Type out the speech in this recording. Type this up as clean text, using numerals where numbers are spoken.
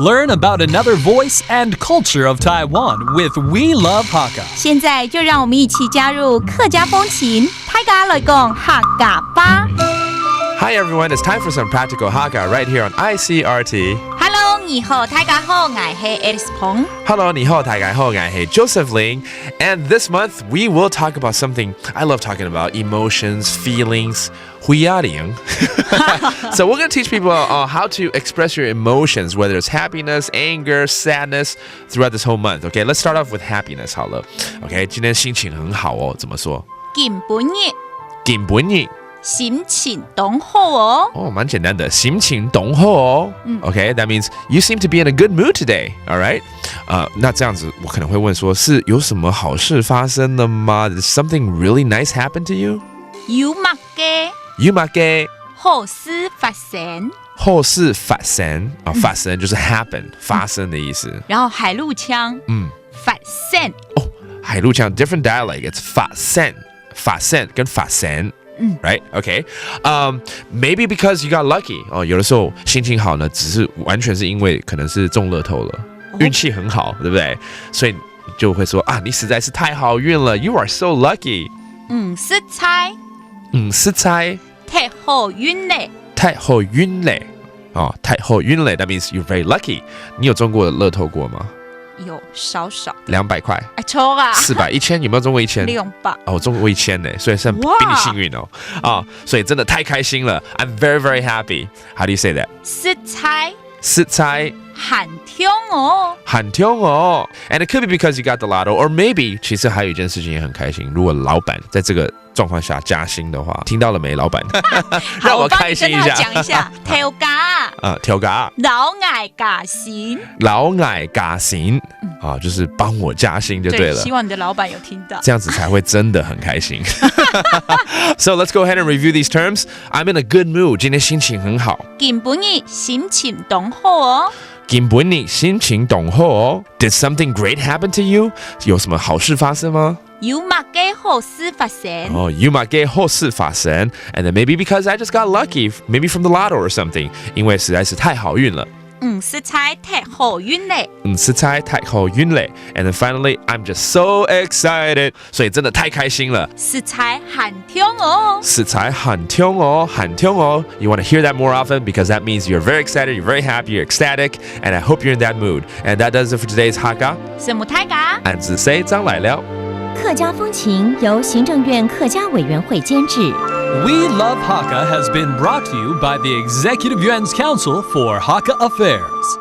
Learn about another voice and culture of Taiwan with We Love Hakka. 现在就让我们一起加入客家风情，大家来讲客家吧。Hi everyone, it's time for some practical Hakka right here on ICRT. Hello， 你好，大家好，我係 Alice Pong。Hello, 你好，大家好，我係 Joseph Ling. And this month we will talk about something I love talking about, emotions, feelings, 胡牙玲. So we're going to teach people how to express your emotions, whether it's happiness, anger, sadness, throughout this whole month. Okay, let's start off with happiness 好了。Okay, 今天心情很好哦，怎么说？今本日今本日心情懂好哦。哦，蛮简单的，心情懂好哦。Okay, that means you seem to be in a good mood today. All right. 那这样子我可能会问说，是有什么好事发生了吗？ Did something really nice happen to you? 有乜嘅？有乜嘅？好事發生。好事發生啊，發生就是 happen 发生的意思。然後海陸腔，發生。哦，海陸腔 different dialect, it's 發生，發生跟發生。Right? Okay. Maybe because you got lucky. 哦，有的时候心情好呢，只是完全是因为可能是中乐透了，运气很好，对不对？所以就会说啊，你实在是太好运了。You are so lucky. 是猜。是猜。太好运嘞。太好运嘞。哦，太好运嘞。That means you're very lucky. 你有中过乐透过吗？有少少200块，错啊400、1000，有没有中过1000？200哦，我中过1000呢，所以算比你幸运哦。啊，所以真的太开心了。I'm very very happy. How do you say that? 是猜。是猜。很痛哦。很痛哦。And it could be because you got the lotto, or maybe 其实还有一件事情也很开心。如果老板在这个状况下加薪的话，听到了没，老板？让我开心一下。好，我帮你跟他讲一下，調價。調價。老嗌加薪。老嗌加薪。啊，就是幫我加薪就對了。希望你的老板有聽到。這樣子才會真的很開心。So let's go ahead and review these terms. I'm in a good mood. 今天心情很好。今本日心情懂好哦。今本日心情懂好哦。Did something great happen to you? 有什麼好事發生嗎？有乜嘅好事發生？哦，有乜嘅好事發生 ？And then maybe because I just got lucky, maybe from the lotto or something. 因為實在是太好運了。是猜太好運嘞。是猜太好運嘞。And then finally, I'm just so excited. 所以真的太開心了。是猜很痛哦。是猜很痛哦，很痛哦。You want to hear that more often because that means you're very excited, you're very happy, you're ecstatic, and I hope you're in that mood. And that does it for today's Hakka. 什麼太嘎？俺子 say 張來了。客家風情由行政院客家委員會監製。We Love Hakka has been brought to you by the Executive Yuan's Council for Hakka Affairs.